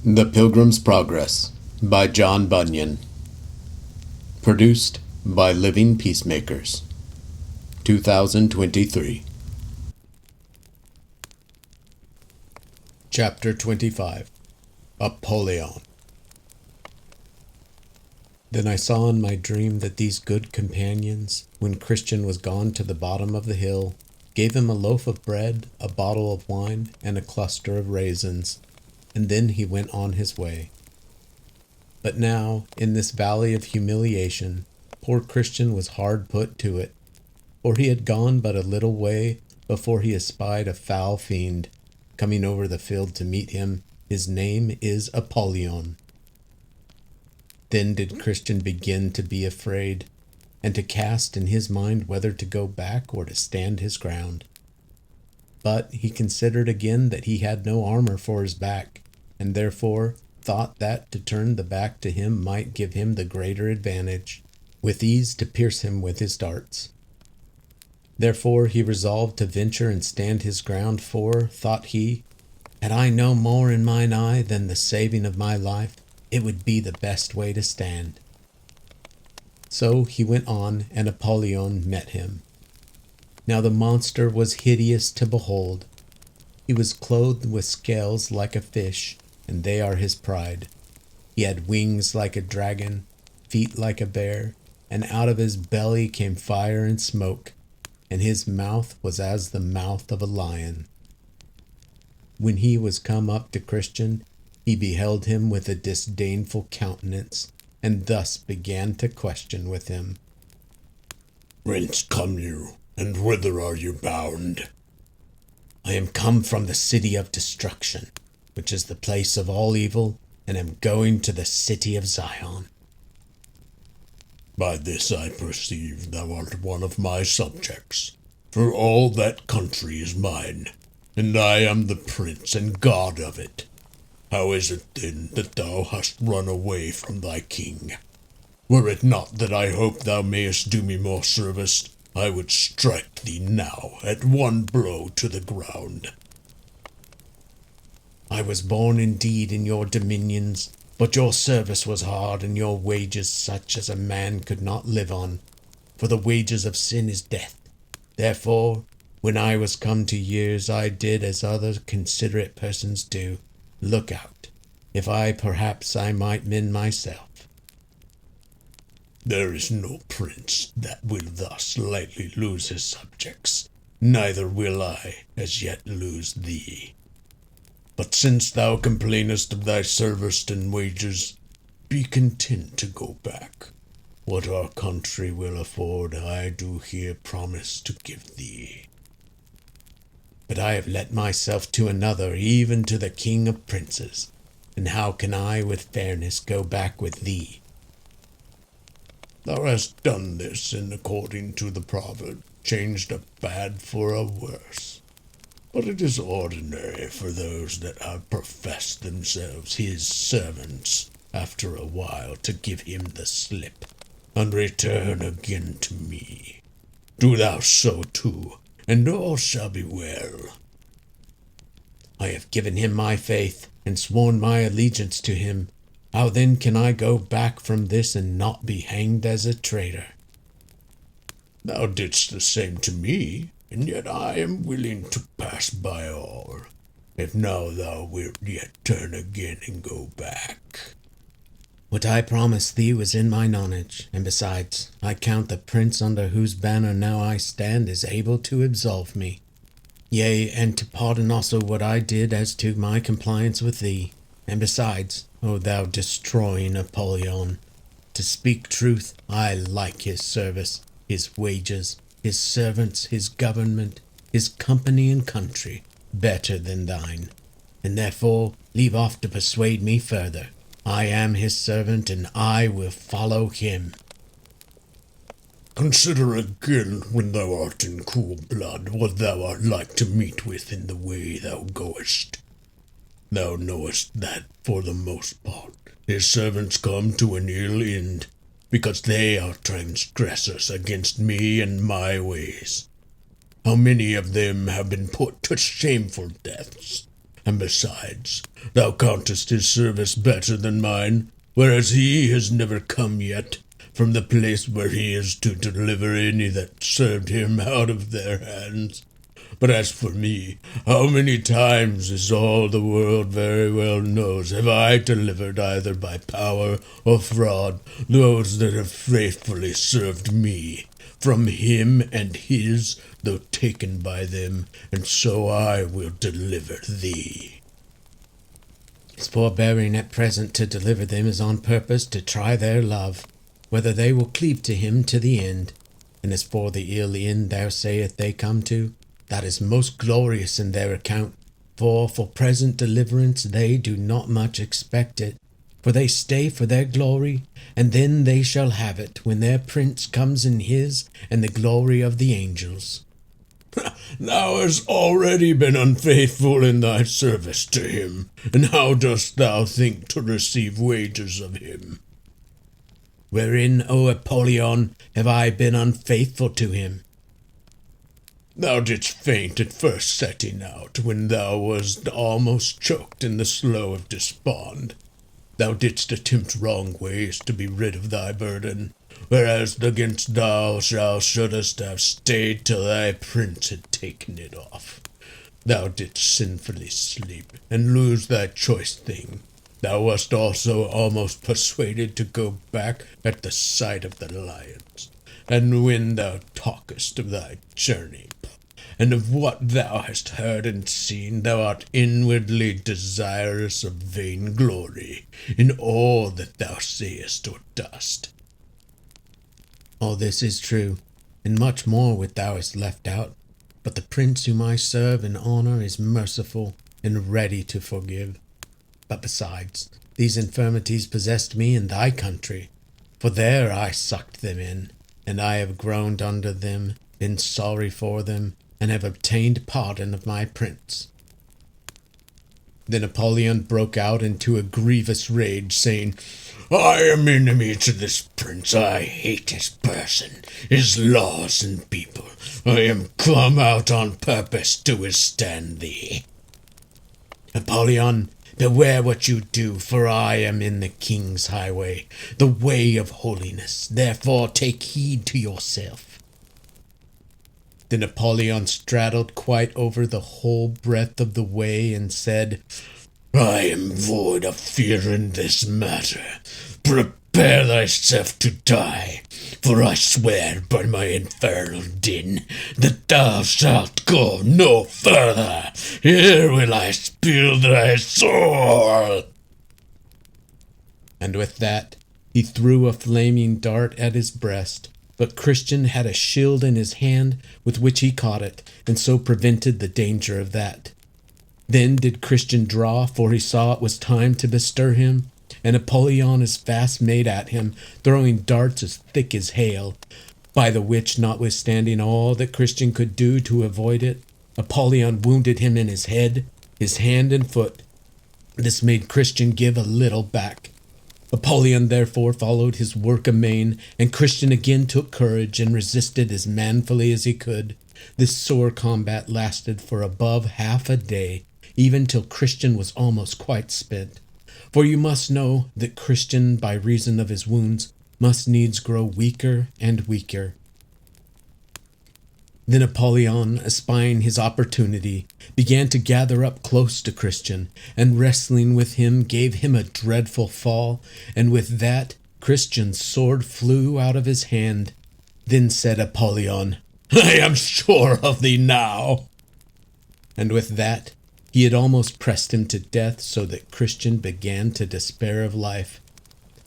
The Pilgrim's Progress by John Bunyan. Produced by Living Peacemakers. 2023. Chapter 25. Apollyon. Then I saw in my dream that these good companions, when Christian was gone to the bottom of the hill, gave him a loaf of bread, a bottle of wine, and a cluster of raisins, and then he went on his way. But now, in this Valley of Humiliation, poor Christian was hard put to it, for he had gone but a little way before he espied a foul fiend coming over the field to meet him. His name is Apollyon. Then did Christian begin to be afraid, and to cast in his mind whether to go back or to stand his ground. But he considered again that he had no armor for his back, and therefore thought that to turn the back to him might give him the greater advantage, with ease to pierce him with his darts. Therefore he resolved to venture and stand his ground, for, thought he, had I no more in mine eye than the saving of my life, it would be the best way to stand. So he went on, and Apollyon met him. Now the monster was hideous to behold. He was clothed with scales like a fish, and they are his pride. He had wings like a dragon, feet like a bear, and out of his belly came fire and smoke, and his mouth was as the mouth of a lion. When he was come up to Christian, he beheld him with a disdainful countenance, and thus began to question with him. Whence come you, and whither are you bound? I am come from the city of destruction, which is the place of all evil, and am going to the city of Zion. By this I perceive thou art one of my subjects, for all that country is mine, and I am the prince and god of it. How is it then that thou hast run away from thy king? Were it not that I hope thou mayest do me more service, I would strike thee now at one blow to the ground. I was born indeed in your dominions, but your service was hard, and your wages such as a man could not live on, for the wages of sin is death. Therefore, when I was come to years, I did as other considerate persons do, look out, if perhaps I might mend myself. There is no prince that will thus lightly lose his subjects, neither will I as yet lose thee. But since thou complainest of thy service and wages, be content to go back. What our country will afford, I do here promise to give thee. But I have let myself to another, even to the king of princes, and how can I with fairness go back with thee? Thou hast done this in according to the proverb, changed a bad for a worse. But it is ordinary for those that have professed themselves his servants after a while to give him the slip, and return again to me. Do thou so too, and all shall be well. I have given him my faith, and sworn my allegiance to him. How then can I go back from this and not be hanged as a traitor? Thou didst the same to me, and yet I am willing to pass by all, if now thou wilt yet turn again and go back. What I promised thee was in my knowledge, and besides, I count the prince under whose banner now I stand is able to absolve me. Yea, and to pardon also what I did as to my compliance with thee. And besides, O thou destroying Apollyon, to speak truth, I like his service, his wages, his servants, his government, his company and country, better than thine, and therefore leave off to persuade me further. I am his servant, and I will follow him. Consider again, when thou art in cool blood, what thou art like to meet with in the way thou goest. Thou knowest that, for the most part, his servants come to an ill end, because they are transgressors against me and my ways. How many of them have been put to shameful deaths? And besides, thou countest his service better than mine, whereas he has never come yet from the place where he is to deliver any that served him out of their hands. But as for me, how many times, as all the world very well knows, have I delivered either by power or fraud those that have faithfully served me, from him and his, though taken by them, and so I will deliver thee. His forbearing at present to deliver them is on purpose to try their love, whether they will cleave to him to the end. And as for the ill end thou sayest they come to, that is most glorious in their account, for present deliverance they do not much expect it, for they stay for their glory, and then they shall have it when their prince comes in his and the glory of the angels. Thou hast already been unfaithful in thy service to him, and how dost thou think to receive wages of him? Wherein, O Apollyon, have I been unfaithful to him? Thou didst faint at first setting out, when thou wast almost choked in the slough of despond. Thou didst attempt wrong ways to be rid of thy burden, whereas against thou shouldest have stayed till thy prince had taken it off. Thou didst sinfully sleep, and lose thy choice thing. Thou wast also almost persuaded to go back at the sight of the lions. And when thou talkest of thy journey, and of what thou hast heard and seen, thou art inwardly desirous of vain glory in all that thou sayest or dost. All this is true, and much more which thou hast left out. But the prince whom I serve and honor is merciful and ready to forgive. But besides, these infirmities possessed me in thy country, for there I sucked them in, and I have groaned under them, been sorry for them, and have obtained pardon of my prince. Then Apollyon broke out into a grievous rage, saying, I am enemy to this prince. I hate his person, his laws and people. I am come out on purpose to withstand thee. Apollyon, beware what you do, for I am in the king's highway, the way of holiness. Therefore take heed to yourself. Then Apollyon straddled quite over the whole breadth of the way and said, I am void of fear in this matter. Prepare thyself to die, for I swear by my infernal din that thou shalt go no further. Here will I spill thy soul. And with that he threw a flaming dart at his breast. But Christian had a shield in his hand with which he caught it, and so prevented the danger of that. Then did Christian draw, for he saw it was time to bestir him, and Apollyon as fast made at him, throwing darts as thick as hail, by the which, notwithstanding all that Christian could do to avoid it, Apollyon wounded him in his head, his hand and foot. This made Christian give a little back. Apollyon therefore followed his work amain, and Christian again took courage and resisted as manfully as he could. This sore combat lasted for above half a day, even till Christian was almost quite spent. For you must know that Christian, by reason of his wounds, must needs grow weaker and weaker. Then Apollyon, espying his opportunity, began to gather up close to Christian, and wrestling with him gave him a dreadful fall, and with that Christian's sword flew out of his hand. Then said Apollyon, I am sure of thee now. And with that he had almost pressed him to death, so that Christian began to despair of life.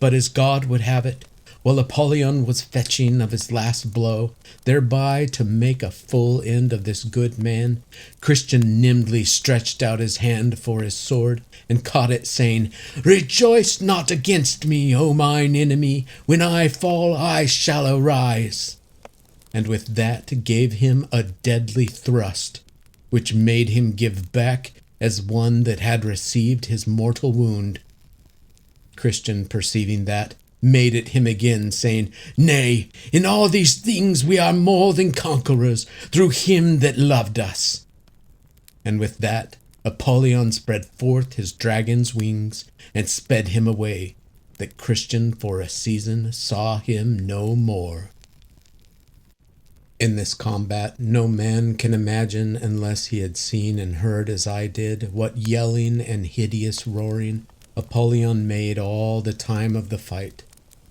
But as God would have it, while Apollyon was fetching of his last blow, thereby to make a full end of this good man, Christian nimbly stretched out his hand for his sword, and caught it, saying, Rejoice not against me, O mine enemy, when I fall I shall arise. And with that gave him a deadly thrust, which made him give back as one that had received his mortal wound. Christian, perceiving that, made at him again, saying, Nay, in all these things we are more than conquerors, through him that loved us. And with that Apollyon spread forth his dragon's wings and sped him away, that Christian for a season saw him no more. In this combat, no man can imagine, unless he had seen and heard as I did, what yelling and hideous roaring Apollyon made all the time of the fight.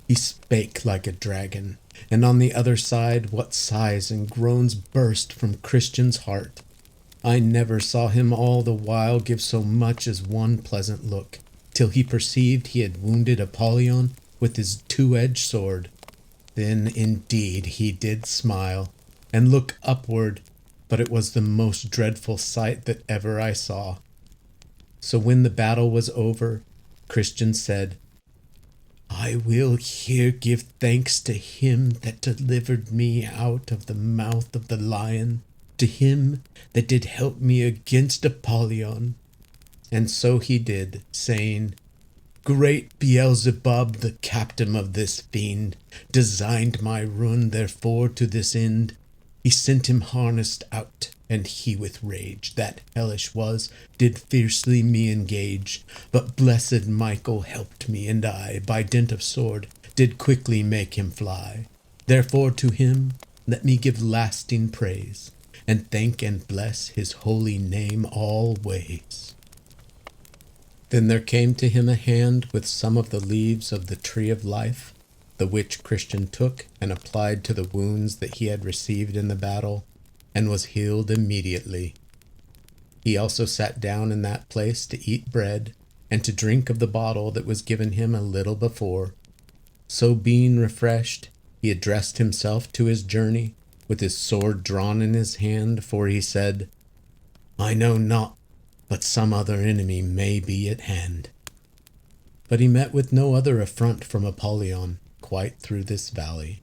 He spake like a dragon, and on the other side what sighs and groans burst from Christian's heart. I never saw him all the while give so much as one pleasant look, till he perceived he had wounded Apollyon with his two-edged sword. Then indeed he did smile, and look upward, but it was the most dreadful sight that ever I saw. So when the battle was over, Christian said, I will here give thanks to him that delivered me out of the mouth of the lion, to him that did help me against Apollyon. And so he did, saying, Great Beelzebub, the captain of this fiend, designed my ruin therefore to this end. He sent him harnessed out, and he with rage, that hellish was, did fiercely me engage. But blessed Michael helped me, and I, by dint of sword, did quickly make him fly. Therefore to him let me give lasting praise, and thank and bless his holy name always. Then there came to him a hand with some of the leaves of the tree of life, the which Christian took and applied to the wounds that he had received in the battle, and was healed immediately. He also sat down in that place to eat bread, and to drink of the bottle that was given him a little before. So being refreshed, he addressed himself to his journey, with his sword drawn in his hand, for he said, I know not, but some other enemy may be at hand. But he met with no other affront from Apollyon, quite through this valley.